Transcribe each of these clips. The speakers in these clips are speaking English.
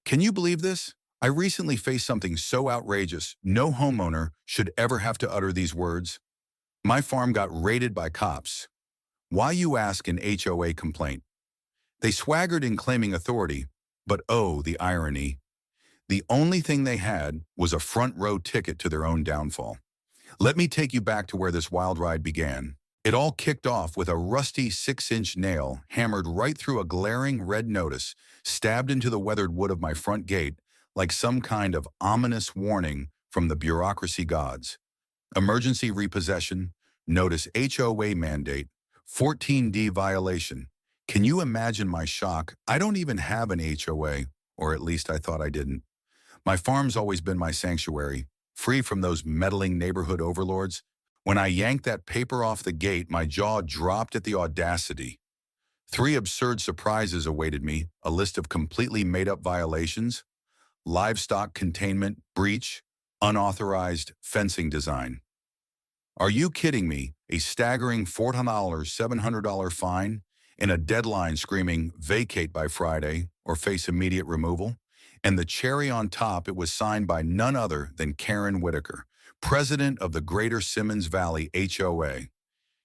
Can you believe this? I recently faced something so outrageous, no homeowner should ever have to utter these words. My farm got raided by cops. Why, you ask, an HOA complaint? They swaggered in claiming authority, but oh, the irony. The only thing they had was a front row ticket to their own downfall. Let me take you back to where this wild ride began. It all kicked off with a rusty 6-inch nail hammered right through a glaring red notice, stabbed into the weathered wood of my front gate like some kind of ominous warning from the bureaucracy gods. Emergency repossession, notice HOA mandate, 14D violation. Can you imagine my shock? I don't even have an HOA, or at least I thought I didn't. My farm's always been my sanctuary, free from those meddling neighborhood overlords. When I yanked that paper off the gate, my jaw dropped at the audacity. 3 absurd surprises awaited me, a list of completely made-up violations: livestock containment, breach, unauthorized fencing design. Are you kidding me? A staggering $400, $700 fine, and a deadline screaming vacate by Friday or face immediate removal? And the cherry on top, it was signed by none other than Karen Whitaker, president of the Greater Simmons Valley HOA.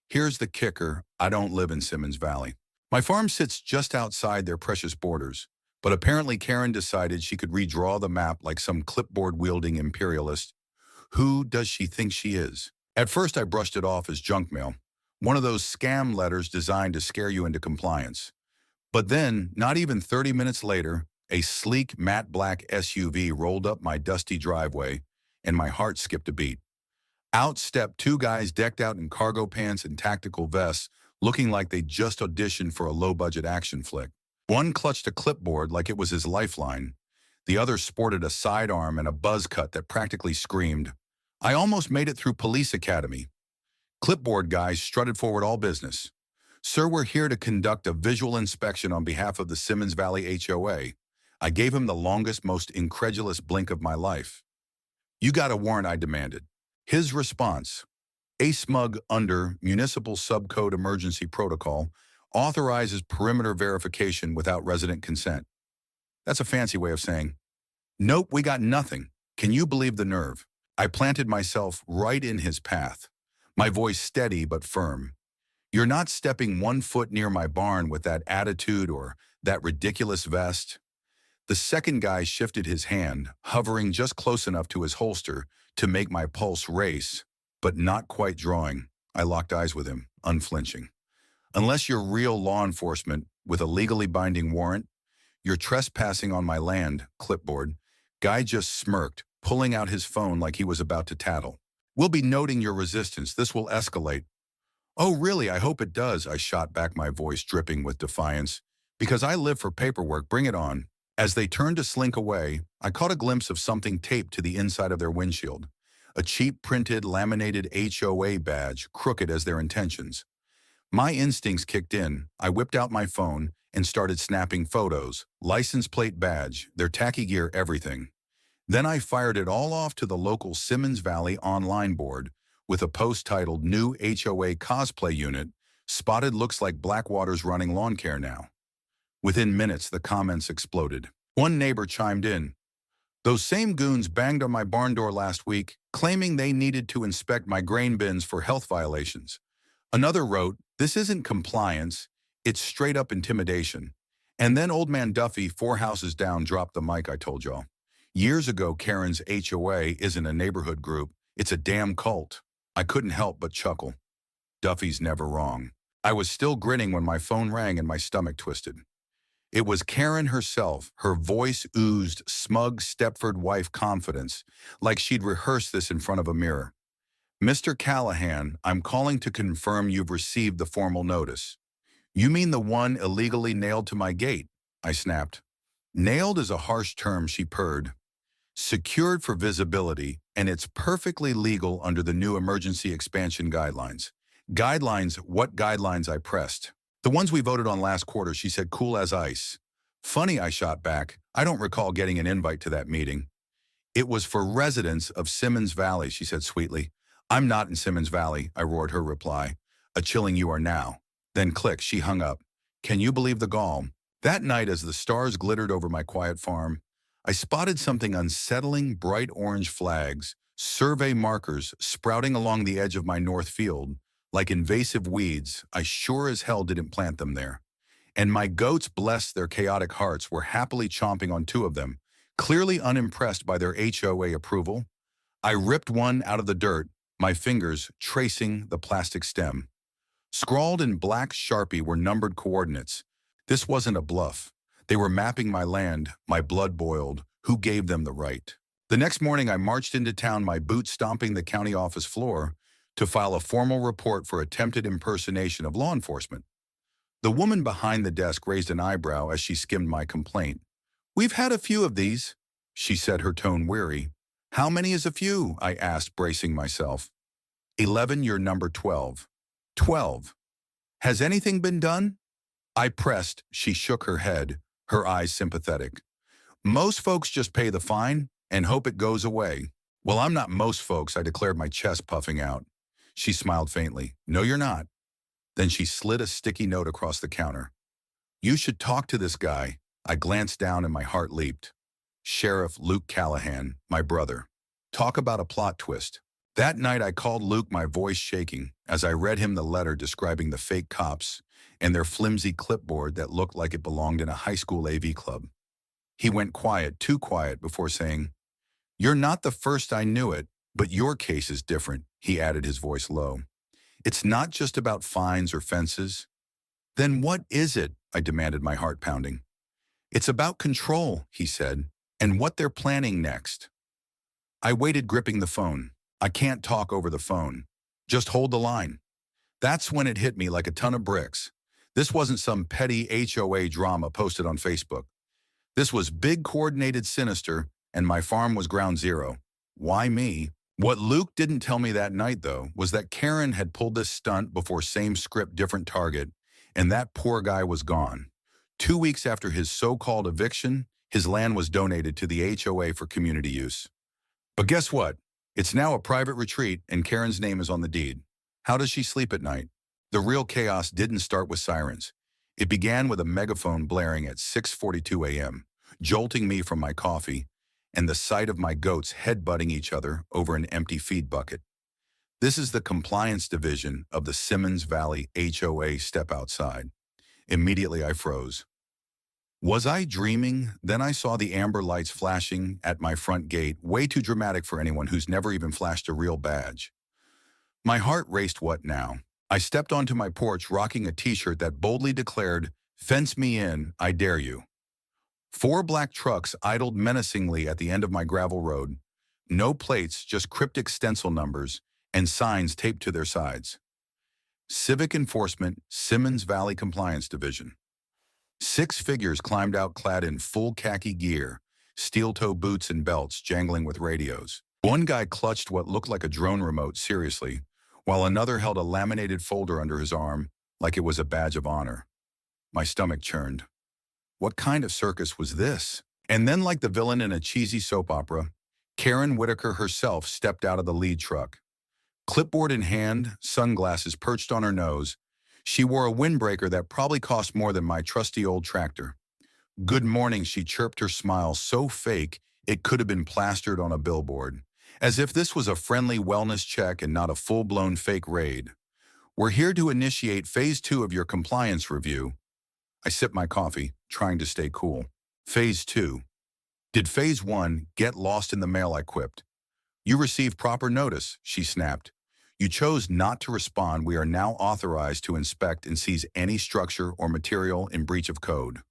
Here's the kicker: I don't live in Simmons Valley. My farm sits just outside their precious borders, but apparently Karen decided she could redraw the map like some clipboard-wielding imperialist. Who does she think she is? At first I brushed it off as junk mail, one of those scam letters designed to scare you into compliance. But then, not even 30 minutes later, a sleek matte black SUV rolled up my dusty driveway, and my heart skipped a beat. Out stepped 2 guys decked out in cargo pants and tactical vests, looking like they just auditioned for a low-budget action flick. One clutched a clipboard like it was his lifeline. The other sported a sidearm and a buzz cut that practically screamed, "I almost made it through police academy." Clipboard guys strutted forward all business. "Sir, we're here to conduct a visual inspection on behalf of the Simmons Valley HOA. I gave him the longest, most incredulous blink of my life. "You got a warrant?" I demanded. His response: "A smug under Municipal Subcode Emergency Protocol authorizes perimeter verification without resident consent." That's a fancy way of saying, "Nope, we got nothing." Can you believe the nerve? I planted myself right in his path, my voice steady but firm. "You're not stepping 1 foot near my barn with that attitude or that ridiculous vest." The second guy shifted his hand, hovering just close enough to his holster to make my pulse race, but not quite drawing. I locked eyes with him, unflinching. "Unless you're real law enforcement with a legally binding warrant, you're trespassing on my land." Clipboard guy just smirked, pulling out his phone like he was about to tattle. "We'll be noting your resistance. This will escalate." "Oh, really? I hope it does," I shot back, my voice dripping with defiance. "Because I live for paperwork, bring it on." As they turned to slink away, I caught a glimpse of something taped to the inside of their windshield. A cheap printed laminated HOA badge, crooked as their intentions. My instincts kicked in. I whipped out my phone and started snapping photos, license plate, badge, their tacky gear, everything. Then I fired it all off to the local Simmons Valley online board with a post titled "New HOA Cosplay Unit, Spotted Looks Like Blackwater's Running Lawn Care Now." Within minutes, the comments exploded. One neighbor chimed in, "Those same goons banged on my barn door last week, claiming they needed to inspect my grain bins for health violations." Another wrote, "This isn't compliance, it's straight up intimidation." And then Old Man Duffy, 4 houses down, dropped the mic. "I told y'all. Years ago, Karen's HOA isn't a neighborhood group, it's a damn cult." I couldn't help but chuckle. Duffy's never wrong. I was still grinning when my phone rang and my stomach twisted. It was Karen herself. Her voice oozed smug Stepford wife confidence, like she'd rehearsed this in front of a mirror. "Mr. Callahan, I'm calling to confirm you've received the formal notice." "You mean the one illegally nailed to my gate?" I snapped. "Nailed is a harsh term," she purred. "Secured for visibility, and it's perfectly legal under the new emergency expansion guidelines." "Guidelines? What guidelines?" I pressed. "The ones we voted on last quarter," she said, cool as ice. "Funny," I shot back. "I don't recall getting an invite to that meeting." "It was for residents of Simmons Valley," she said sweetly. "I'm not in Simmons Valley," I roared her reply. "A chilling you are now." Then click, she hung up. Can you believe the gall? That night, as the stars glittered over my quiet farm, I spotted something unsettling: bright orange flags, survey markers sprouting along the edge of my north field, like invasive weeds. I sure as hell didn't plant them there. And my goats, bless their chaotic hearts, were happily chomping on two of them, clearly unimpressed by their HOA approval. I ripped one out of the dirt, my fingers tracing the plastic stem. Scrawled in black Sharpie were numbered coordinates. This wasn't a bluff. They were mapping my land. My blood boiled. Who gave them the right? The next morning, I marched into town, my boots stomping the county office floor, to file a formal report for attempted impersonation of law enforcement. The woman behind the desk raised an eyebrow as she skimmed my complaint. "We've had a few of these," she said, her tone weary. "How many is a few?" I asked, bracing myself. 11, you're number 12. 12. Has anything been done? I pressed. She shook her head, her eyes sympathetic. "Most folks just pay the fine and hope it goes away." "Well, I'm not most folks," I declared, my chest puffing out. She smiled faintly. "No, you're not." Then she slid a sticky note across the counter. "You should talk to this guy." I glanced down and my heart leaped. Sheriff Luke Callahan, my brother. Talk about a plot twist. That night I called Luke, my voice shaking, as I read him the letter describing the fake cops and their flimsy clipboard that looked like it belonged in a high school AV club. He went quiet, too quiet, before saying, "You're not the first I knew it, but your case is different," he added, his voice low. "It's not just about fines or fences." "Then what is it?" I demanded, my heart pounding. "It's about control," he said, "and what they're planning next." I waited, gripping the phone. "I can't talk over the phone. Just hold the line." That's when it hit me like a ton of bricks. This wasn't some petty HOA drama posted on Facebook. This was big, coordinated, sinister, and my farm was ground zero. Why me? What Luke didn't tell me that night, though, was that Karen had pulled this stunt before. Same script, different target, and that poor guy was gone. 2 weeks after his so-called eviction, his land was donated to the HOA for community use. But guess what? It's now a private retreat, and Karen's name is on the deed. How does she sleep at night? The real chaos didn't start with sirens. It began with a megaphone blaring at 6:42 a.m., jolting me from my coffee, and the sight of my goats headbutting each other over an empty feed bucket. This is the compliance division of the Simmons Valley HOA. Step outside. Immediately I froze. Was I dreaming? Then I saw the amber lights flashing at my front gate, way too dramatic for anyone who's never even flashed a real badge. My heart raced. What now? I stepped onto my porch, rocking a t-shirt that boldly declared, "Fence me in, I dare you." 4 black trucks idled menacingly at the end of my gravel road. No plates, just cryptic stencil numbers and signs taped to their sides. Civic Enforcement, Simmons Valley Compliance Division. 6 figures climbed out clad in full khaki gear, steel-toe boots and belts jangling with radios. One guy clutched what looked like a drone remote seriously, while another held a laminated folder under his arm like it was a badge of honor. My stomach churned. What kind of circus was this? And then, like the villain in a cheesy soap opera, Karen Whitaker herself stepped out of the lead truck. Clipboard in hand, sunglasses perched on her nose, she wore a windbreaker that probably cost more than my trusty old tractor. "Good morning," she chirped, her smile so fake it could have been plastered on a billboard, as if this was a friendly wellness check and not a full-blown fake raid. "We're here to initiate phase 2 of your compliance review." I sipped my coffee, trying to stay cool. Phase 2. Did phase 1 get lost in the mail? I quipped. "You received proper notice," she snapped. "You chose not to respond. We are now authorized to inspect and seize any structure or material in breach of code."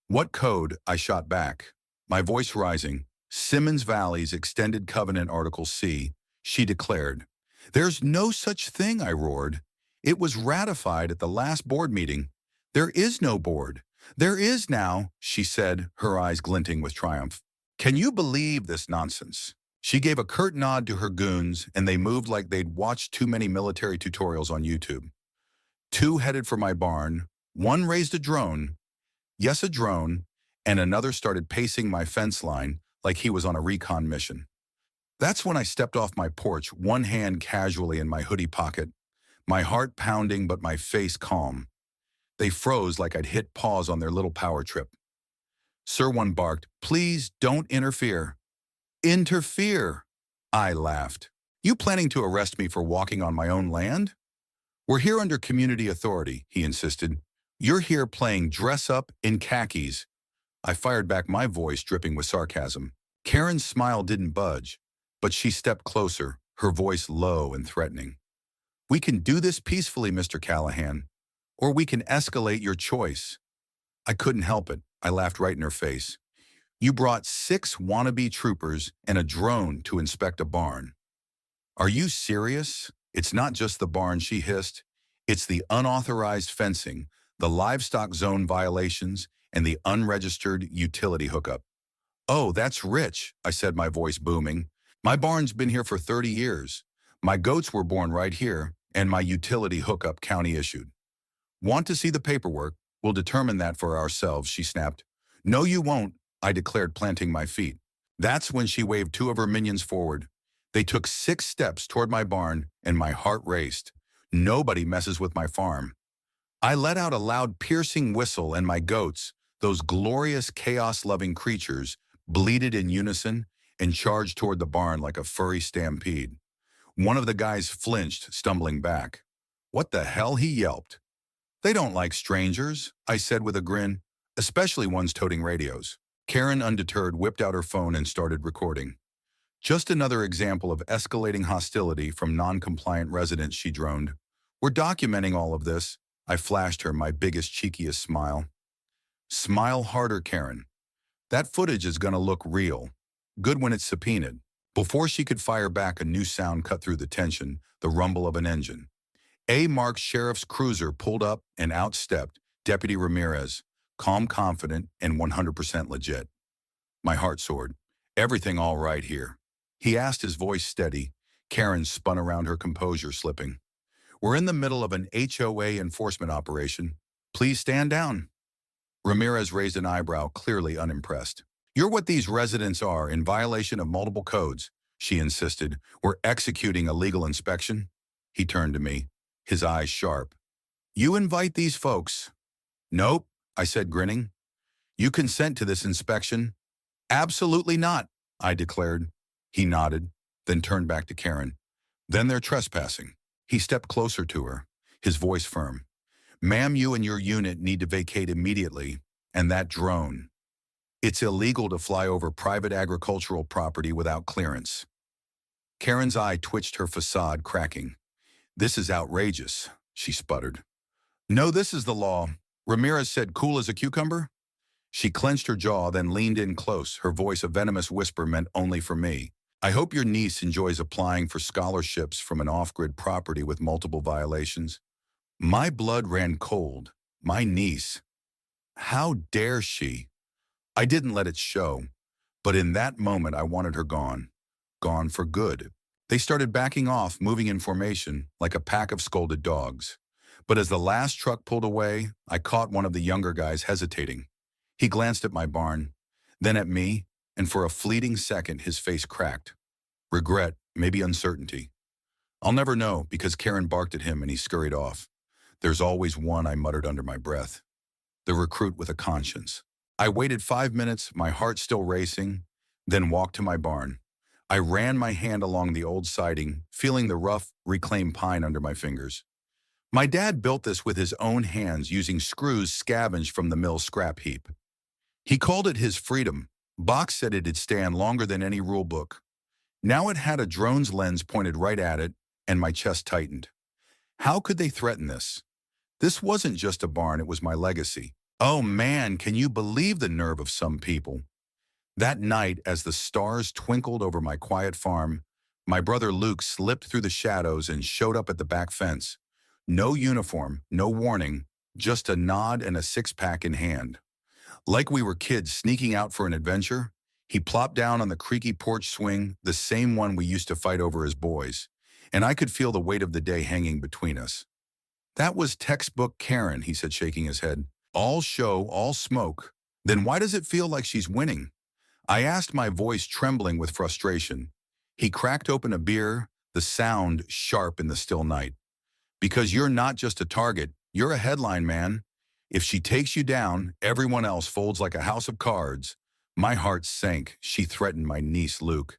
"What code?" I shot back, my voice rising. "Simmons Valley's Extended Covenant Article C," she declared. "There's no such thing," I roared. "It was ratified at the last board meeting." "There is no board." "There is now," she said, her eyes glinting with triumph. "Can you believe this nonsense?" She gave a curt nod to her goons, and they moved like they'd watched too many military tutorials on YouTube. 2 headed for my barn. 1 raised a drone. Yes, a drone. And another started pacing my fence line like he was on a recon mission. That's when I stepped off my porch, one hand casually in my hoodie pocket, my heart pounding but my face calm. They froze like I'd hit pause on their little power trip. Sir One barked, "Please don't interfere." Interfere? I laughed. You planning to arrest me for walking on my own land? We're here under community authority, he insisted. You're here playing dress up in khakis. I fired back, my voice dripping with sarcasm. Karen's smile didn't budge, but she stepped closer, her voice low and threatening. We can do this peacefully, Mr. Callahan, or we can escalate, your choice. I couldn't help it. I laughed right in her face. You brought 6 wannabe troopers and a drone to inspect a barn. Are you serious? It's not just the barn, she hissed. It's the unauthorized fencing, the livestock zone violations, and the unregistered utility hookup. Oh, that's rich, I said, my voice booming. My barn's been here for 30 years. My goats were born right here, and my utility hookup county issued. Want to see the paperwork? We'll determine that for ourselves, she snapped. No, you won't, I declared, planting my feet. That's when she waved 2 of her minions forward. They took 6 steps toward my barn, and my heart raced. Nobody messes with my farm. I let out a loud, piercing whistle, and my goats, those glorious, chaos-loving creatures, bleated in unison and charged toward the barn like a furry stampede. One of the guys flinched, stumbling back. What the hell, he yelped. They don't like strangers, I said with a grin, especially ones toting radios. Karen, undeterred, whipped out her phone and started recording. Just another example of escalating hostility from non-compliant residents, she droned. We're documenting all of this. I flashed her my biggest, cheekiest smile. Smile harder, Karen. That footage is gonna look real. Good when it's subpoenaed. Before she could fire back, a new sound cut through the tension, the rumble of an engine. A marked sheriff's cruiser pulled up, and out stepped Deputy Ramirez, calm, confident, and 100% legit. My heart soared. Everything all right here? He asked, his voice steady. Karen spun around, her composure slipping. We're in the middle of an HOA enforcement operation. Please stand down. Ramirez raised an eyebrow, clearly unimpressed. You're what these residents are, in violation of multiple codes, she insisted. We're executing a legal inspection. He turned to me, his eyes sharp. You invite these folks? Nope, I said, grinning. You consent to this inspection? Absolutely not, I declared. He nodded, then turned back to Karen. Then they're trespassing. He stepped closer to her, his voice firm. Ma'am, you and your unit need to vacate immediately, and that drone. It's illegal to fly over private agricultural property without clearance. Karen's eye twitched, her facade cracking. This is outrageous, she sputtered. No, this is the law, Ramirez said, cool as a cucumber. She clenched her jaw, then leaned in close, her voice a venomous whisper meant only for me. I hope your niece enjoys applying for scholarships from an off-grid property with multiple violations. My blood ran cold. My niece. How dare she? I didn't let it show, but in that moment I wanted her gone. Gone for good. They started backing off, moving in formation, like a pack of scolded dogs. But as the last truck pulled away, I caught one of the younger guys hesitating. He glanced at my barn, then at me, and for a fleeting second his face cracked. Regret, maybe uncertainty. I'll never know, because Karen barked at him and he scurried off. There's always one, I muttered under my breath. The recruit with a conscience. I waited 5 minutes, my heart still racing, then walked to my barn. I ran my hand along the old siding, feeling the rough, reclaimed pine under my fingers. My dad built this with his own hands using screws scavenged from the mill scrap heap. He called it his freedom. Box said it'd stand longer than any rule book. Now it had a drone's lens pointed right at it, and my chest tightened. How could they threaten this? This wasn't just a barn, it was my legacy. Oh man, can you believe the nerve of some people? That night, as the stars twinkled over my quiet farm, my brother Luke slipped through the shadows and showed up at the back fence. No uniform, no warning, just a nod and a six-pack in hand. Like we were kids sneaking out for an adventure, he plopped down on the creaky porch swing, the same one we used to fight over as boys, and I could feel the weight of the day hanging between us. That was textbook Karen, he said, shaking his head. All show, all smoke. Then why does it feel like she's winning? I asked, my voice trembling with frustration. He cracked open a beer, the sound sharp in the still night. Because you're not just a target, you're a headline, man. If she takes you down, everyone else folds like a house of cards. My heart sank. She threatened my niece, Luke.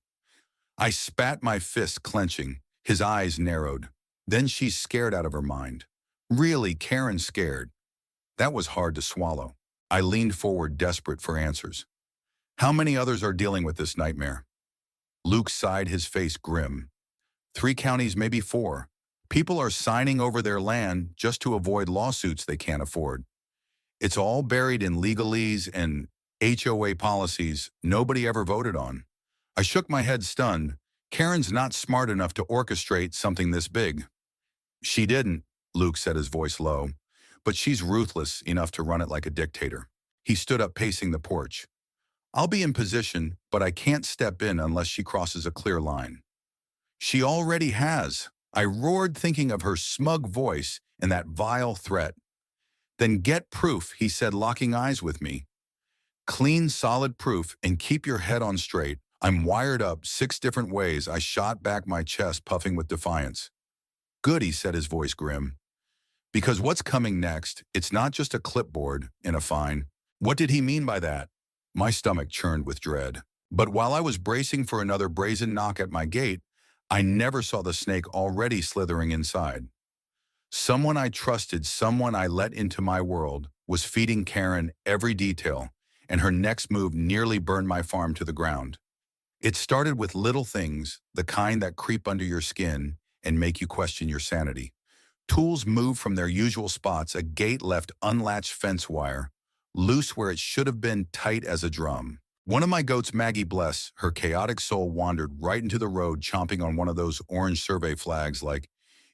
I spat, my fist clenching. His eyes narrowed. Then she's scared out of her mind. Really, Karen scared. That was hard to swallow. I leaned forward, desperate for answers. How many others are dealing with this nightmare? Luke sighed, his face grim. 3 counties, maybe 4. People are signing over their land just to avoid lawsuits they can't afford. It's all buried in legalese and HOA policies nobody ever voted on. I shook my head, stunned. Karen's not smart enough to orchestrate something this big. She didn't, Luke said, his voice low, but she's ruthless enough to run it like a dictator. He stood up, pacing the porch. I'll be in position, but I can't step in unless she crosses a clear line. She already has. I roared, thinking of her smug voice and that vile threat. Then get proof, he said, locking eyes with me. Clean, solid proof, and keep your head on straight. I'm wired up 6 different ways. I shot back, my chest puffing with defiance. Good, he said, his voice grim. Because what's coming next, it's not just a clipboard and a fine. What did he mean by that? My stomach churned with dread. But while I was bracing for another brazen knock at my gate, I never saw the snake already slithering inside. Someone I trusted, someone I let into my world, was feeding Karen every detail, and her next move nearly burned my farm to the ground. It started with little things, the kind that creep under your skin and make you question your sanity. Tools moved from their usual spots, a gate left unlatched, fence wire loose where it should have been, tight as a drum. One of my goats, Maggie, bless her chaotic soul, wandered right into the road, chomping on one of those orange survey flags like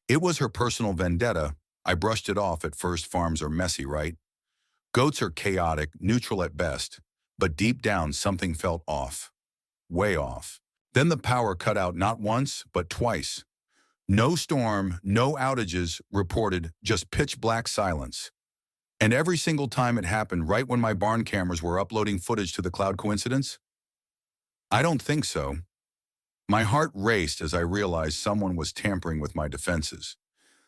it was her personal vendetta. I brushed it off. At first, farms are messy, right? Goats are chaotic, neutral at best, but deep down something felt off. Way off. Then the power cut out, not once, but twice. No storm, no outages reported, just pitch black silence. And every single time it happened right when my barn cameras were uploading footage to the cloud. Coincidence? I don't think so. My heart raced as I realized someone was tampering with my defenses.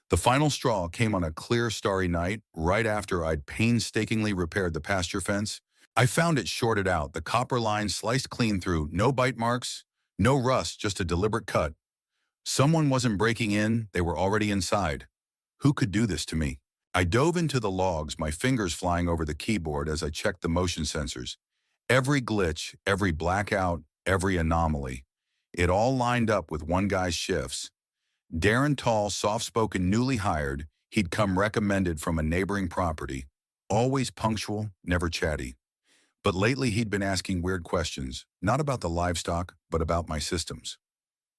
The final straw came on a clear, starry night, right after I'd painstakingly repaired the pasture fence. I found it shorted out, the copper line sliced clean through, no bite marks, no rust, just a deliberate cut. Someone wasn't breaking in, they were already inside. Who could do this to me? I dove into the logs, my fingers flying over the keyboard as I checked the motion sensors. Every glitch, every blackout, every anomaly. It all lined up with one guy's shifts. Darren, tall, soft-spoken, newly hired, he'd come recommended from a neighboring property. Always punctual, never chatty. But lately he'd been asking weird questions, not about the livestock, but about my systems.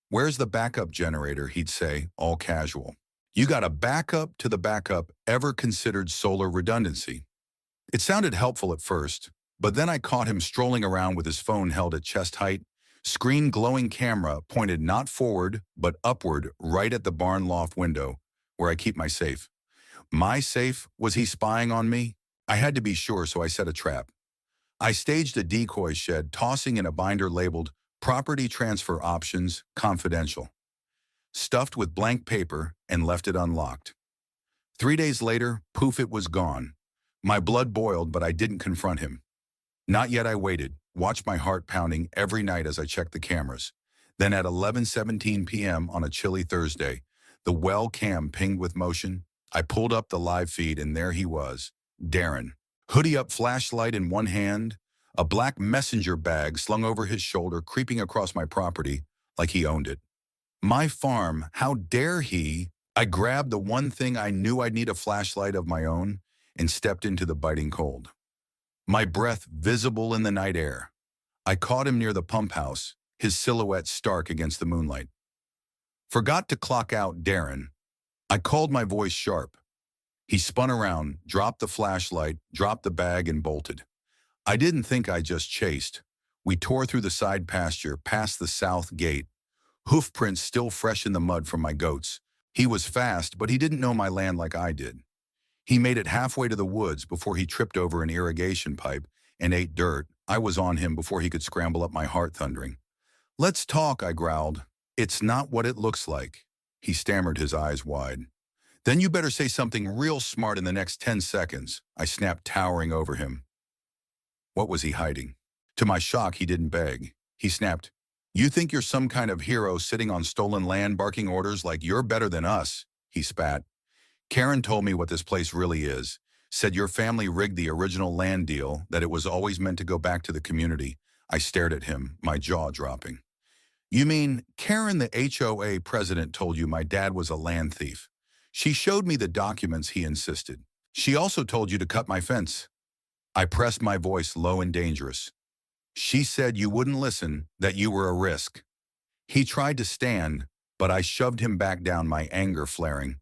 Where's the backup generator, he'd say, all casual. You got a backup to the backup, ever considered solar redundancy? It sounded helpful at first, but then I caught him strolling around with his phone held at chest height, screen glowing camera pointed not forward, but upward, right at the barn loft window, where I keep my safe. My safe? Was he spying on me? I had to be sure, so I set a trap. I staged a decoy shed, tossing in a binder labeled Property Transfer Options Confidential. Stuffed with blank paper and left it unlocked. 3 days later, poof, it was gone. My blood boiled, but I didn't confront him. Not yet. I waited, watched my heart pounding every night as I checked the cameras. Then at 11:17 p.m. on a chilly Thursday, the well cam pinged with motion. I pulled up the live feed and there he was, Darren. Hoodie up, flashlight in one hand, a black messenger bag slung over his shoulder, creeping across my property like he owned it. My farm, how dare he? I grabbed the one thing I knew I'd need, a flashlight of my own, and stepped into the biting cold. My breath visible in the night air. I caught him near the pump house, his silhouette stark against the moonlight. Forgot to clock out, Darren. I called, my voice sharp. He spun around, dropped the flashlight, dropped the bag, and bolted. I didn't think I just chased. We tore through the side pasture, past the south gate, hoof prints still fresh in the mud from my goats. He was fast, but he didn't know my land like I did. He made it halfway to the woods before he tripped over an irrigation pipe and ate dirt. I was on him before he could scramble up, my heart thundering. Let's talk, I growled. It's not what it looks like. He stammered, his eyes wide. Then you better say something real smart in the next 10 seconds, I snapped, towering over him. What was he hiding? To my shock, he didn't beg. He snapped, "You think you're some kind of hero sitting on stolen land barking orders like you're better than us?" He spat. "Karen told me what this place really is. Said your family rigged the original land deal, that it was always meant to go back to the community." I stared at him, my jaw dropping. "You mean Karen, the HOA president, told you my dad was a land thief? She showed me the documents," he insisted. "She also told you to cut my fence." I pressed my voice low and dangerous. "She said you wouldn't listen, that you were a risk." He tried to stand, but I shoved him back down, my anger flaring.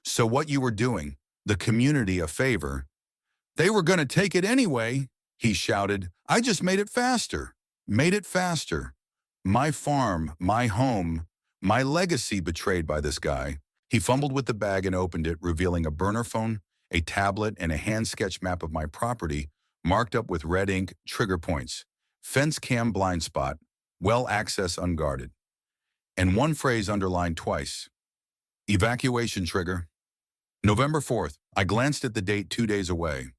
"So what you were doing, the community a favor?" "They were going to take it anyway," he shouted. "I just made it faster." Made it faster. My farm, my home, my legacy betrayed by this guy. He fumbled with the bag and opened it, revealing a burner phone, a tablet, and a hand-sketched map of my property, marked up with red ink trigger points. Fence cam blind spot, well access unguarded. And one phrase underlined twice. Evacuation trigger. November 4th. I glanced at the date 2 days away.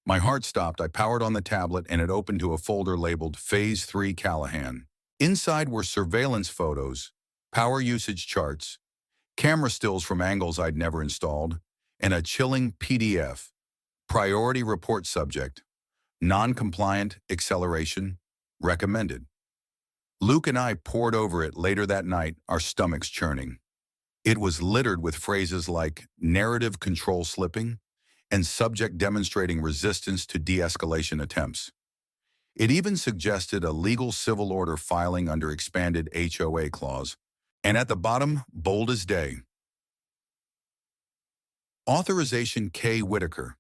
My heart stopped. I powered on the tablet and it opened to a folder labeled Phase 3 Callahan. Inside were surveillance photos, power usage charts, camera stills from angles I'd never installed, and a chilling PDF. Priority report subject. Non-compliant acceleration. Recommended. Luke and I pored over it later that night, our stomachs churning. It was littered with phrases like narrative control slipping and subject demonstrating resistance to de-escalation attempts. It even suggested a legal civil order filing under expanded HOA clause. And at the bottom, bold as day, Authorization K. Whitaker.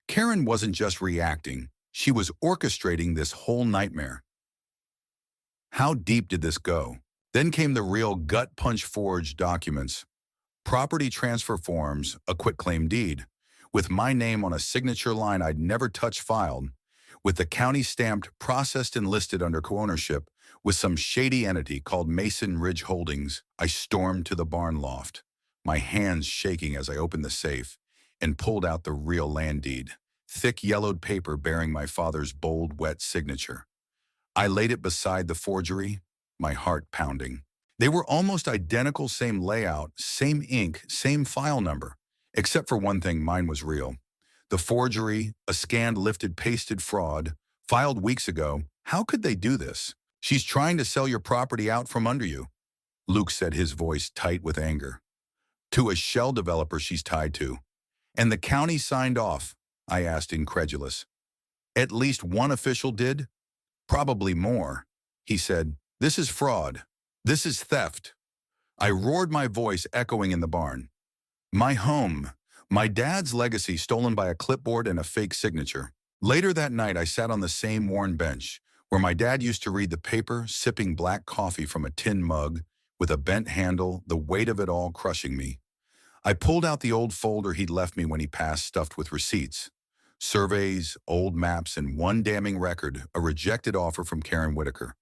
Karen wasn't just reacting, she was orchestrating this whole nightmare. How deep did this go? Then came the real gut-punch forged documents. Property transfer forms, a quitclaim deed, with my name on a signature line I'd never touched filed, with the county stamped, processed and listed under co-ownership, with some shady entity called Mason Ridge Holdings. I stormed to the barn loft, my hands shaking as I opened the safe and pulled out the real land deed, thick yellowed paper bearing my father's bold, wet signature. I laid it beside the forgery, my heart pounding. They were almost identical, same layout, same ink, same file number. Except for one thing, mine was real. The forgery, a scanned, lifted, pasted fraud, filed weeks ago. How could they do this? "She's trying to sell your property out from under you," Luke said, his voice tight with anger. "To a shell developer she's tied to." "And the county signed off?" I asked, incredulous. "At least one official did?" "Probably more," he said. "This is fraud. This is theft." I roared, my voice echoing in the barn. My home, my dad's legacy stolen by a clipboard and a fake signature. Later that night, I sat on the same worn bench where my dad used to read the paper, sipping black coffee from a tin mug with a bent handle, the weight of it all crushing me. I pulled out the old folder he'd left me when he passed, stuffed with receipts, surveys, old maps, and one damning record, a rejected offer from Karen Whitaker.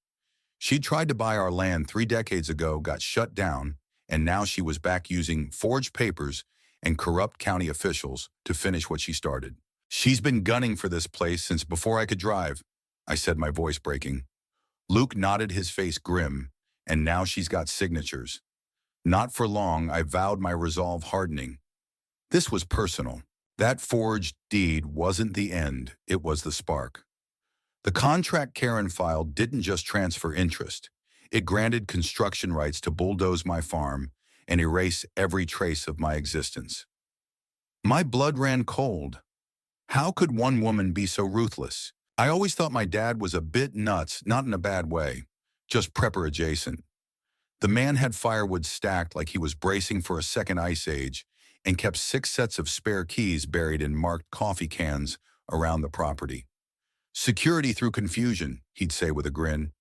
She'd tried to buy our land 3 decades ago, got shut down, and now she was back using forged papers and corrupt county officials to finish what she started. "She's been gunning for this place since before I could drive," I said, my voice breaking. Luke nodded, his face grim, "And now she's got signatures." Not for long, I vowed, my resolve hardening. This was personal. That forged deed wasn't the end, it was the spark. The contract Karen filed didn't just transfer interest. It granted construction rights to bulldoze my farm and erase every trace of my existence. My blood ran cold. How could one woman be so ruthless? I always thought my dad was a bit nuts, not in a bad way, just prepper adjacent. The man had firewood stacked like he was bracing for a second ice age and kept 6 sets of spare keys buried in marked coffee cans around the property. "Security through confusion," he'd say with a grin.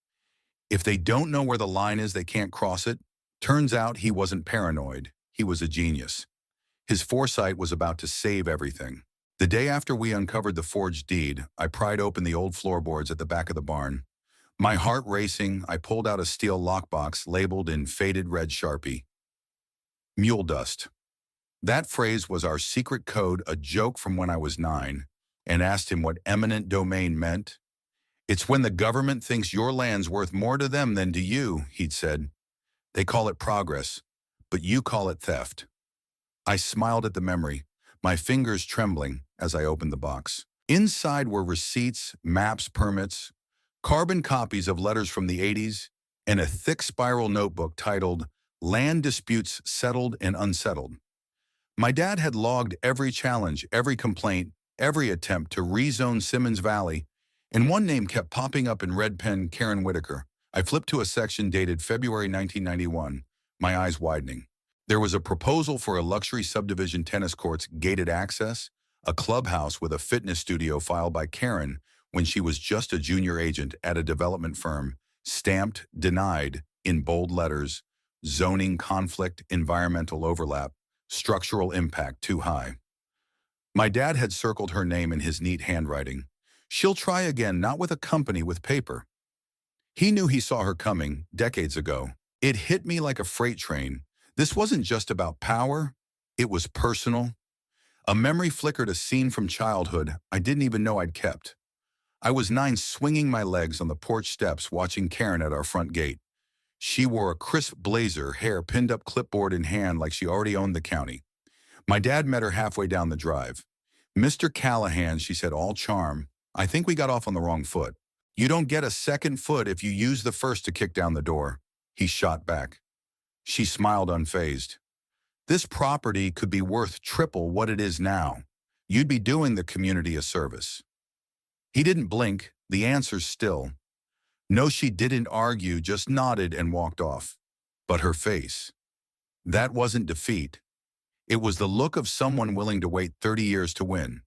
"If they don't know where the line is, they can't cross it." Turns out he wasn't paranoid. He was a genius. His foresight was about to save everything. The day after we uncovered the forged deed, I pried open the old floorboards at the back of the barn. My heart racing, I pulled out a steel lockbox labeled in faded red Sharpie. "Mule dust." That phrase was our secret code, a joke from when I was 9, and asked him what eminent domain meant. It's when the government thinks your land's worth more to them than to you, he'd said. They call it progress, but you call it theft. I smiled at the memory, my fingers trembling as I opened the box. Inside were receipts, maps, permits, carbon copies of letters from the 80s, and a thick spiral notebook titled Land Disputes Settled and Unsettled. My dad had logged every challenge, every complaint, every attempt to rezone Simmons Valley, and one name kept popping up in red pen, Karen Whitaker. I flipped to a section dated February 1991, my eyes widening. There was a proposal for a luxury subdivision, tennis courts, gated access, a clubhouse with a fitness studio filed by Karen when she was just a junior agent at a development firm, stamped denied in bold letters, zoning conflict, environmental overlap, structural impact too high. My dad had circled her name in his neat handwriting. She'll try again, not with a company, with paper. He knew he saw her coming decades ago. It hit me like a freight train. This wasn't just about power. It was personal. A memory flickered, a scene from childhood I didn't even know I'd kept. I was 9, swinging my legs on the porch steps, watching Karen at our front gate. She wore a crisp blazer, hair pinned up, clipboard in hand like she already owned the county. My dad met her halfway down the drive. "Mr. Callahan," she said, all charm, "I think we got off on the wrong foot." "You don't get a second foot if you use the first to kick down the door," he shot back. She smiled unfazed. "This property could be worth triple what it is now. You'd be doing the community a service." He didn't blink, the answer's still. No, she didn't argue, just nodded and walked off. But her face, that wasn't defeat. It was the look of someone willing to wait 30 years to win.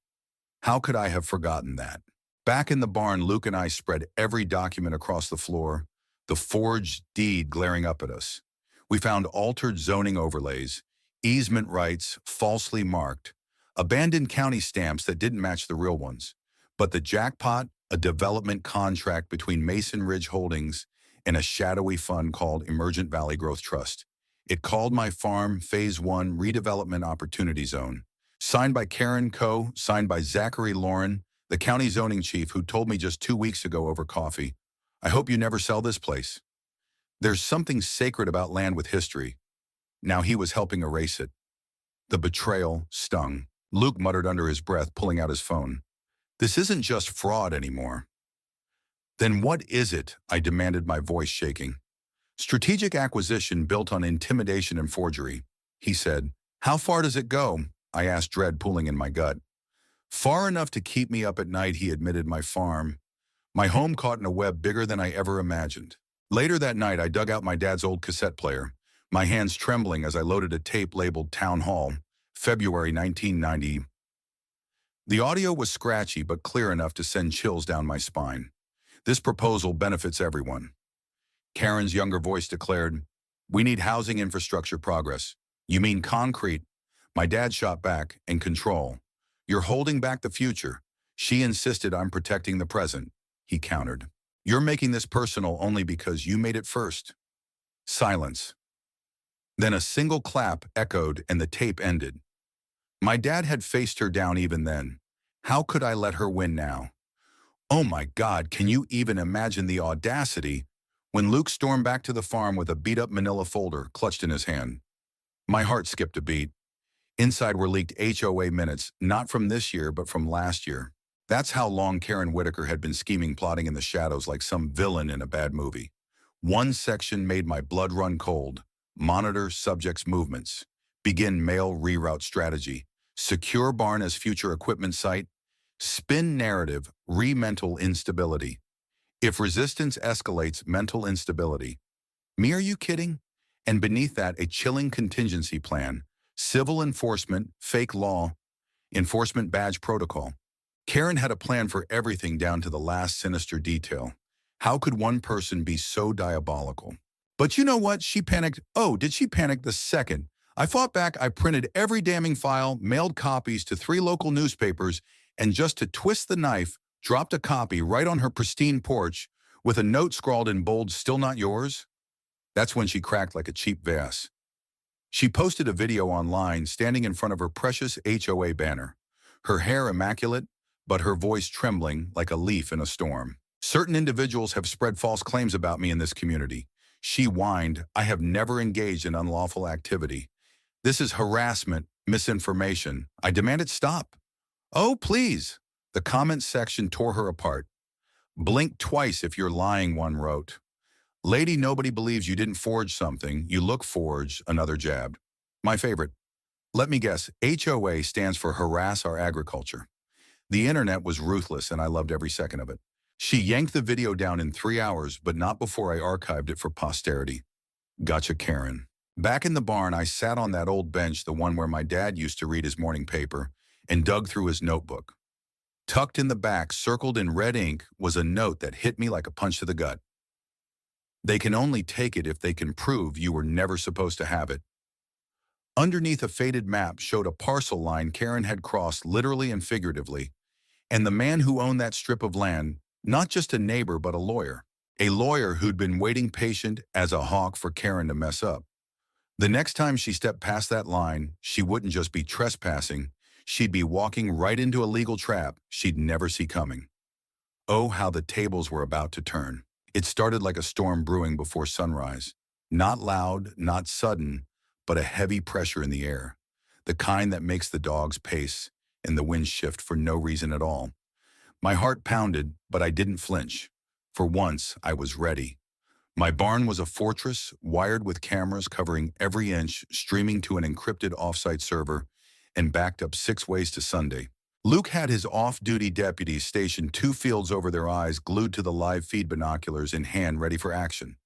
How could I have forgotten that? Back in the barn, Luke and I spread every document across the floor, the forged deed glaring up at us. We found altered zoning overlays, easement rights falsely marked, abandoned county stamps that didn't match the real ones. But the jackpot, a development contract between Mason Ridge Holdings and a shadowy fund called Emergent Valley Growth Trust. It called my farm Phase 1 Redevelopment Opportunity Zone. Signed by Karen Co., signed by Zachary Lauren, the county zoning chief who told me just 2 weeks ago over coffee, "I hope you never sell this place." There's something sacred about land with history. Now he was helping erase it. The betrayal stung. Luke muttered under his breath, pulling out his phone. "This isn't just fraud anymore." "Then what is it?" I demanded, my voice shaking. "Strategic acquisition built on intimidation and forgery," he said. "How far does it go?" I asked, dread pooling in my gut. "Far enough to keep me up at night," he admitted. "My farm, my home caught in a web bigger than I ever imagined." Later that night, I dug out my dad's old cassette player, my hands trembling as I loaded a tape labeled Town Hall, February 1990. The audio was scratchy but clear enough to send chills down my spine. "This proposal benefits everyone." Karen's younger voice declared, "We need housing infrastructure progress." "You mean concrete?" My dad shot back, "and control. You're holding back the future." She insisted, "I'm protecting the present," he countered. "You're making this personal only because you made it first." Silence. Then a single clap echoed and the tape ended. My dad had faced her down even then. How could I let her win now? Oh my God, can you even imagine the audacity when Luke stormed back to the farm with a beat-up manila folder clutched in his hand? My heart skipped a beat. Inside were leaked HOA minutes, not from this year, but from last year. That's how long Karen Whitaker had been scheming, plotting in the shadows like some villain in a bad movie. One section made my blood run cold. Monitor subjects' movements. Begin mail reroute strategy. Secure barn as future equipment site. Spin narrative, mental instability. If resistance escalates, mental instability. Me, are you kidding? And beneath that, a chilling contingency plan. Civil enforcement, fake law, enforcement badge protocol. Karen had a plan for everything down to the last sinister detail. How could one person be so diabolical? But you know what? She panicked. Oh, did she panic the second I fought back? I printed every damning file, mailed copies to 3 local newspapers, and just to twist the knife, dropped a copy right on her pristine porch with a note scrawled in bold, "Still not yours?" That's when she cracked like a cheap vase. She posted a video online standing in front of her precious HOA banner, her hair immaculate, but her voice trembling like a leaf in a storm. Certain individuals have spread false claims about me in this community. She whined, I have never engaged in unlawful activity. This is harassment, misinformation. I demand it stop. Oh, please. The comments section tore her apart. Blink twice if you're lying, one wrote. Lady, nobody believes you didn't forge something. You look forged, another jabbed. My favorite. Let me guess, HOA stands for Harass Our Agriculture. The internet was ruthless and I loved every second of it. She yanked the video down in 3 hours, but not before I archived it for posterity. Gotcha, Karen. Back in the barn, I sat on that old bench, the one where my dad used to read his morning paper, and dug through his notebook. Tucked in the back, circled in red ink, was a note that hit me like a punch to the gut. They can only take it if they can prove you were never supposed to have it. Underneath a faded map showed a parcel line Karen had crossed literally and figuratively, and the man who owned that strip of land, not just a neighbor but a lawyer who'd been waiting patient as a hawk for Karen to mess up. The next time she stepped past that line, she wouldn't just be trespassing, she'd be walking right into a legal trap she'd never see coming. Oh, how the tables were about to turn. It started like a storm brewing before sunrise. Not loud, not sudden, but a heavy pressure in the air. The kind that makes the dogs pace and the wind shift for no reason at all. My heart pounded, but I didn't flinch. For once, I was ready. My barn was a fortress, wired with cameras covering every inch, streaming to an encrypted offsite server, and backed up 6 ways to Sunday. Luke had his off-duty deputies stationed 2 fields over their eyes, glued to the live feed binoculars in hand, ready for action.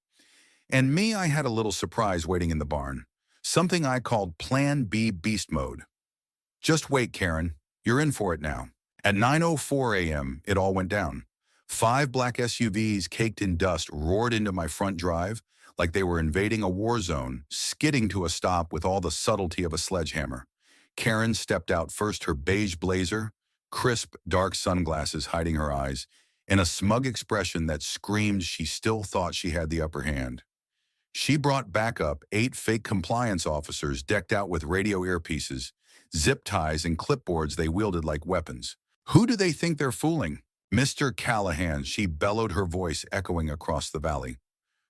And me, I had a little surprise waiting in the barn. Something I called Plan B Beast Mode. Just wait, Karen. You're in for it now. At 9:04 a.m., it all went down. 5 black SUVs caked in dust roared into my front drive like they were invading a war zone, skidding to a stop with all the subtlety of a sledgehammer. Karen stepped out first, her beige blazer, crisp, dark sunglasses hiding her eyes, and a smug expression that screamed she still thought she had the upper hand. She brought back up 8 fake compliance officers decked out with radio earpieces, zip ties, and clipboards they wielded like weapons. Who do they think they're fooling? Mr. Callahan, she bellowed, her voice echoing across the valley.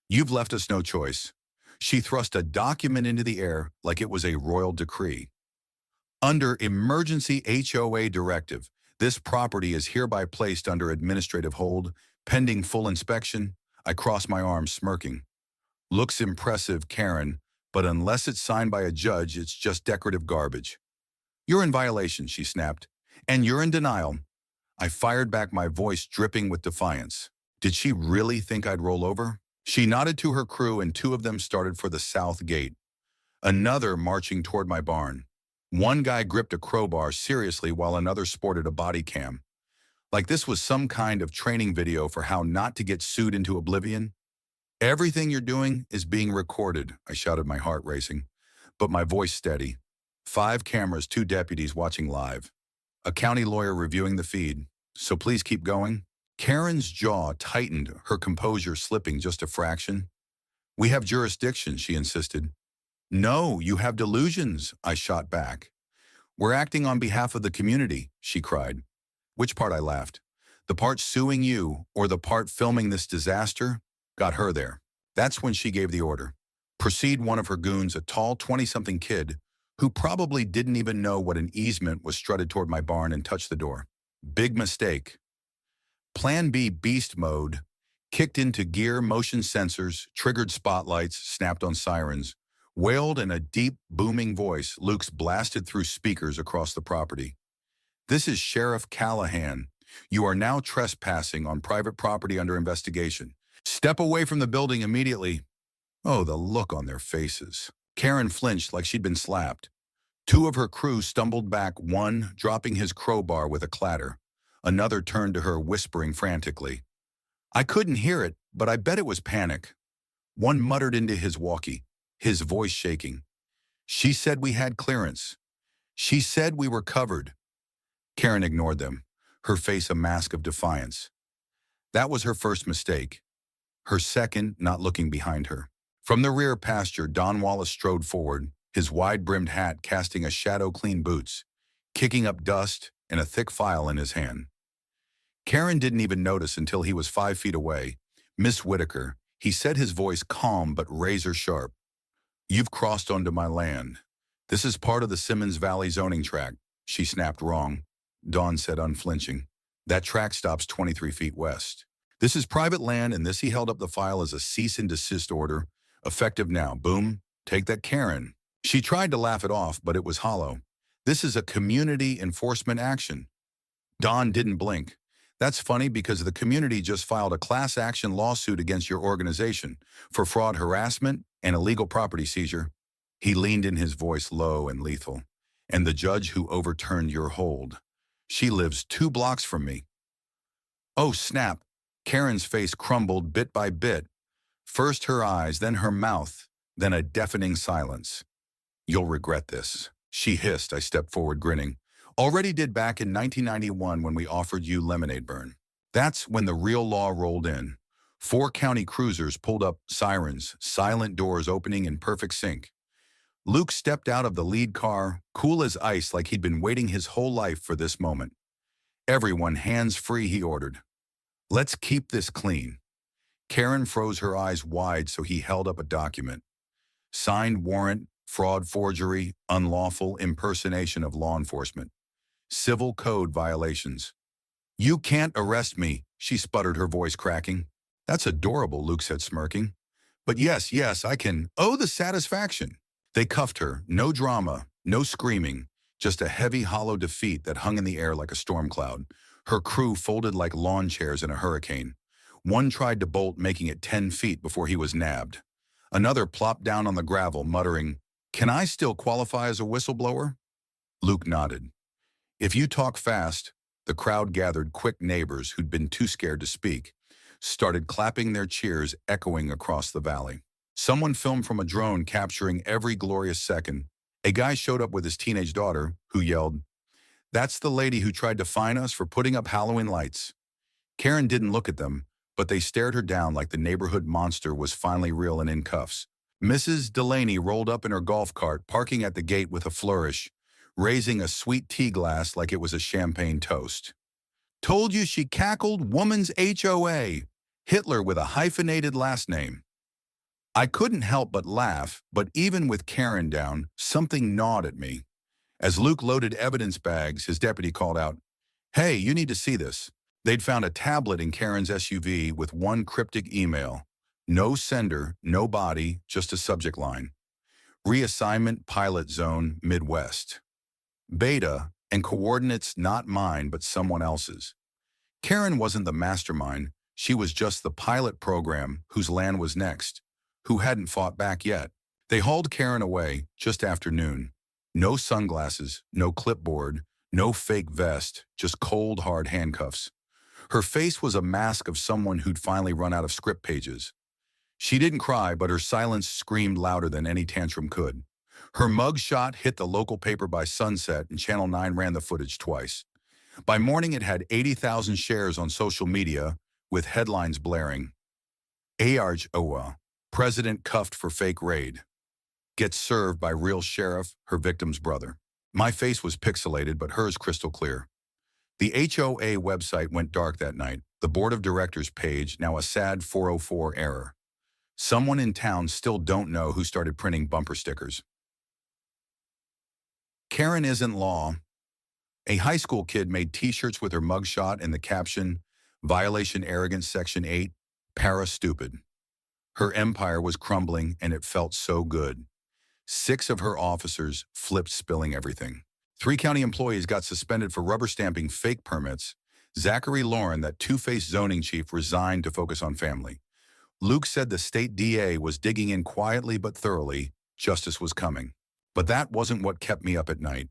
You've left us no choice. She thrust a document into the air like it was a royal decree. Under emergency HOA directive, this property is hereby placed under administrative hold, pending full inspection. I crossed my arms, smirking. Looks impressive, Karen, but unless it's signed by a judge, it's just decorative garbage. You're in violation, she snapped. And you're in denial. I fired back, my voice dripping with defiance. Did she really think I'd roll over? She nodded to her crew and 2 of them started for the south gate. Another marching toward my barn. One guy gripped a crowbar seriously while another sported a body cam. Like this was some kind of training video for how not to get sued into oblivion. Everything you're doing is being recorded, I shouted, my heart racing, but my voice steady. 5 cameras, 2 deputies watching live. A county lawyer reviewing the feed. So please keep going. Karen's jaw tightened, her composure slipping just a fraction. We have jurisdiction, she insisted. No, you have delusions, I shot back. We're acting on behalf of the community, she cried. Which part? I laughed. The part suing you or the part filming this disaster? Got her there. That's when she gave the order. Proceed. One of her goons, a tall 20-something kid, who probably didn't even know what an easement was, strutted toward my barn and touched the door. Big mistake. Plan B Beast Mode kicked into gear, motion sensors, triggered spotlights, snapped on sirens, wailed in a deep, booming voice. Luke's blasted through speakers across the property. This is Sheriff Callahan. You are now trespassing on private property under investigation. Step away from the building immediately. Oh, the look on their faces. Karen flinched like she'd been slapped. 2 of her crew stumbled back, one dropping his crowbar with a clatter. Another turned to her, whispering frantically. I couldn't hear it, but I bet it was panic. One muttered into his walkie, his voice shaking. She said we had clearance. She said we were covered. Karen ignored them, her face a mask of defiance. That was her first mistake. Her second, not looking behind her. From the rear pasture, Don Wallace strode forward, his wide-brimmed hat casting a shadow clean boots, kicking up dust and a thick file in his hand. Karen didn't even notice until he was 5 feet away. "Miss Whitaker," he said, his voice calm but razor sharp. "You've crossed onto my land. This is part of the Simmons Valley zoning tract." She snapped. "Wrong," Dawn said, unflinching. "That tract stops 23 feet west. This is private land, and this," he held up the file as a cease and desist order. "Effective now. Boom. Take that, Karen." She tried to laugh it off, but it was hollow. "This is a community enforcement action." Dawn didn't blink. "That's funny because the community just filed a class action lawsuit against your organization for fraud, harassment, and illegal property seizure." He leaned in, his voice low and lethal. "And the judge who overturned your hold. She lives 2 blocks from me." Oh, snap. Karen's face crumbled bit by bit. First her eyes, then her mouth, then a deafening silence. "You'll regret this," she hissed. I stepped forward, grinning. "Already did back in 1991 when we offered you Lemonade Burn." That's when the real law rolled in. 4 county cruisers pulled up, sirens, silent doors opening in perfect sync. Luke stepped out of the lead car, cool as ice, like he'd been waiting his whole life for this moment. "Everyone hands free," he ordered. "Let's keep this clean." Karen froze, her eyes wide, so he held up a document. Signed warrant, fraud, forgery, unlawful impersonation of law enforcement. Civil code violations. "You can't arrest me," she sputtered, her voice cracking. "That's adorable," Luke said, smirking. "But yes, I can. Oh, the satisfaction." They cuffed her. No drama, no screaming, just a heavy, hollow defeat that hung in the air like a storm cloud. Her crew folded like lawn chairs in a hurricane. One tried to bolt, making it 10 feet before he was nabbed. Another plopped down on the gravel, muttering, "Can I still qualify as a whistleblower?" Luke nodded. "If you talk fast." The crowd gathered. Quick neighbors who'd been too scared to speak started clapping, their cheers echoing across the valley. Someone filmed from a drone, capturing every glorious second. A guy showed up with his teenage daughter, who yelled, "That's the lady who tried to fine us for putting up Halloween lights." Karen didn't look at them, but they stared her down like the neighborhood monster was finally real and in cuffs. Mrs. Delaney rolled up in her golf cart, parking at the gate with a flourish, raising a sweet tea glass like it was a champagne toast. "Told you," she cackled. "Woman's HOA. Hitler with a hyphenated last name." I couldn't help but laugh, but even with Karen down, something gnawed at me. As Luke loaded evidence bags, his deputy called out, "Hey, you need to see this." They'd found a tablet in Karen's SUV with one cryptic email. No sender, no body, just a subject line. "Reassignment pilot zone, Midwest. Beta, and coordinates not mine but someone else's." Karen wasn't the mastermind. She was just the pilot program whose land was next, who hadn't fought back yet. They hauled Karen away just after noon. No sunglasses, no clipboard, no fake vest, just cold, hard handcuffs. Her face was a mask of someone who'd finally run out of script pages. She didn't cry, but her silence screamed louder than any tantrum could. Her mug shot hit the local paper by sunset, and Channel 9 ran the footage twice. By morning, it had 80,000 shares on social media, with headlines blaring. HOA, president cuffed for fake raid. Gets served by real sheriff, her victim's brother. My face was pixelated, but hers crystal clear. The HOA website went dark that night. The board of directors page, now a sad 404 error. Someone in town still don't know who started printing bumper stickers. Karen isn't law. A high school kid made t-shirts with her mugshot and the caption, "Violation Arrogance Section 8, Para Stupid." Her empire was crumbling, and it felt so good. 6 of her officers flipped, spilling everything. 3 county employees got suspended for rubber stamping fake permits. Zachary Lauren, that two-faced zoning chief, resigned to focus on family. Luke said the state DA was digging in quietly but thoroughly. Justice was coming. But that wasn't what kept me up at night.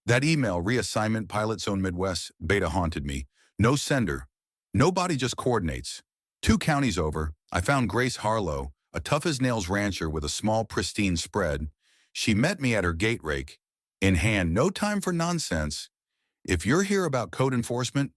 That email, "Reassignment pilot zone Midwest," Beta, haunted me. No sender. Nobody, just coordinates. 2 counties over, I found Grace Harlow, a tough-as-nails rancher with a small, pristine spread. She met me at her gate rake in hand. "No time for nonsense. If you're here about code enforcement—"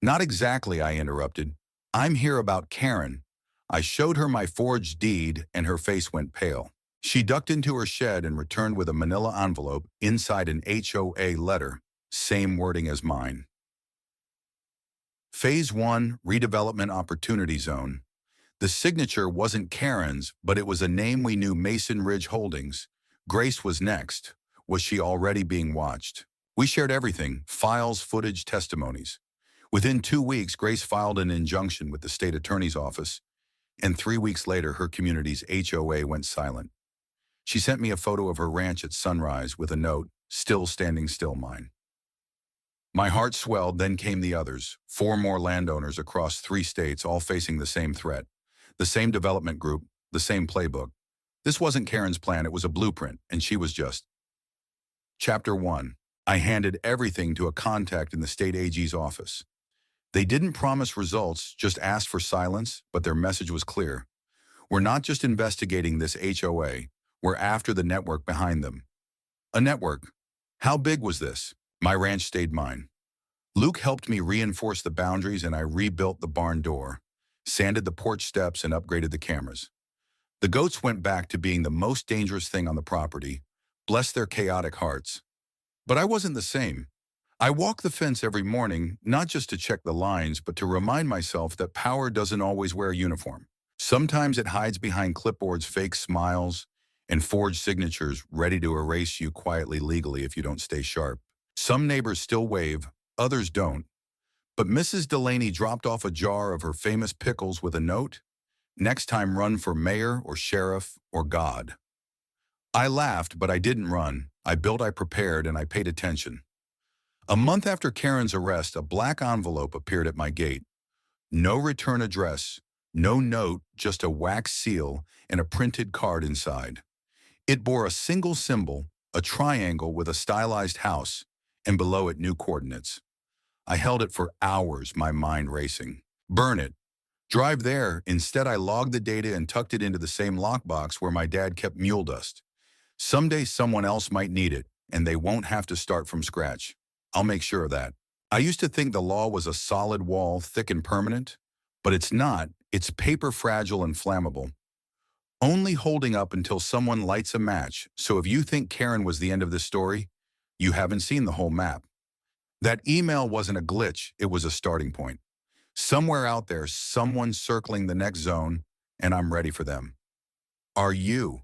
"Not exactly," I interrupted. "I'm here about Karen." I showed her my forged deed, and her face went pale. She ducked into her shed and returned with a manila envelope inside an HOA letter, same wording as mine. Phase 1, Redevelopment Opportunity Zone. The signature wasn't Karen's, but it was a name we knew: Mason Ridge Holdings. Grace was next. Was she already being watched? We shared everything: files, footage, testimonies. Within 2 weeks, Grace filed an injunction with the state attorney's office, and 3 weeks later, her community's HOA went silent. She sent me a photo of her ranch at sunrise with a note: "Still standing still, mine." My heart swelled. Then came the others, 4 more landowners across 3 states, all facing the same threat, the same development group, the same playbook. This wasn't Karen's plan, it was a blueprint, and she was just. Chapter 1. I handed everything to a contact in the state AG's office. They didn't promise results, just asked for silence, but their message was clear. We're not just investigating this HOA, we're after the network behind them. A network. How big was this? My ranch stayed mine. Luke helped me reinforce the boundaries, and I rebuilt the barn door, sanded the porch steps, and upgraded the cameras. The goats went back to being the most dangerous thing on the property. Bless their chaotic hearts. But I wasn't the same. I walk the fence every morning, not just to check the lines, but to remind myself that power doesn't always wear a uniform. Sometimes it hides behind clipboards, fake smiles, and forged signatures ready to erase you quietly, legally, if you don't stay sharp. Some neighbors still wave, others don't. But Mrs. Delaney dropped off a jar of her famous pickles with a note: "Next time, run for mayor or sheriff or God." I laughed, but I didn't run. I built, I prepared, and I paid attention. A month after Karen's arrest, a black envelope appeared at my gate. No return address, no note, just a wax seal and a printed card inside. It bore a single symbol, a triangle with a stylized house, and below it new coordinates. I held it for hours, my mind racing. Burn it. Drive there. Instead, I logged the data and tucked it into the same lockbox where my dad kept mule dust. Someday someone else might need it, and they won't have to start from scratch. I'll make sure of that. I used to think the law was a solid wall, thick and permanent, but it's not. It's paper, fragile and flammable, only holding up until someone lights a match. So if you think Karen was the end of this story, you haven't seen the whole map. That email wasn't a glitch, it was a starting point. Somewhere out there, someone's circling the next zone, and I'm ready for them. Are you?